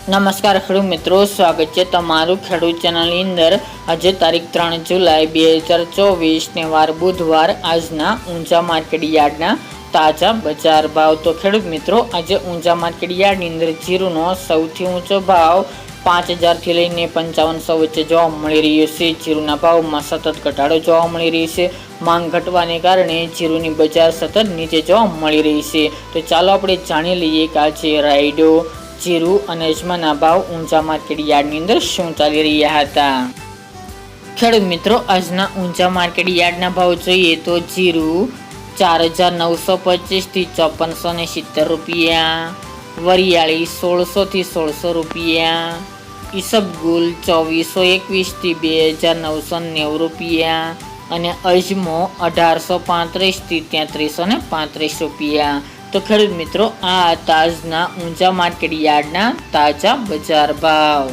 નમસ્કાર ખેડૂત મિત્રો, સ્વાગત છે તમારું ખેડૂત ચેનલની અંદર। આજે તારીખ 3 જુલાઈ 2024 ને વાર બુધવાર। આજના ઊંઝા માર્કેટ યાર્ડના તાજા બજાર ભાવ। તો ખેડૂત મિત્રો, આજે ઊંઝા માર્કેટ યાર્ડની અંદર જીરુનો સૌથી ઊંચો ભાવ 5000 થી લઈને 5500 વચ્ચે જોવા મળી રહ્યો છે। જીરુના ભાવમાં સતત ઘટાડો જોવા મળી રહ્યો છે। માંગ ઘટવાને કારણે જીરુની બજાર સતત નીચે જોવા મળી રહી છે। તો ચાલો આપણે જાણી લઈએ કે આજે રાયડો, જીરુ અને અજમાના ભાવ ઊંઝા માર્કેટ યાર્ડની અંદર શું ચાલી રહ્યા હતા। ખેડૂત મિત્રો, આજના ઊંઝા માર્કેટ યાર્ડના ભાવ જોઈએ તો જીરુ 4925 થી 5470 રૂપિયા, વરિયાળી 1600 થી 1600 રૂપિયા, ઈસબગુલ 2421 થી 2990 રૂપિયા અને અજમો 1835 થી 3335 રૂપિયા। તો ખેડૂત મિત્રો, આ તાજના ઊંઝા માર્કેટ યાર્ડના તાજા બજાર ભાવ।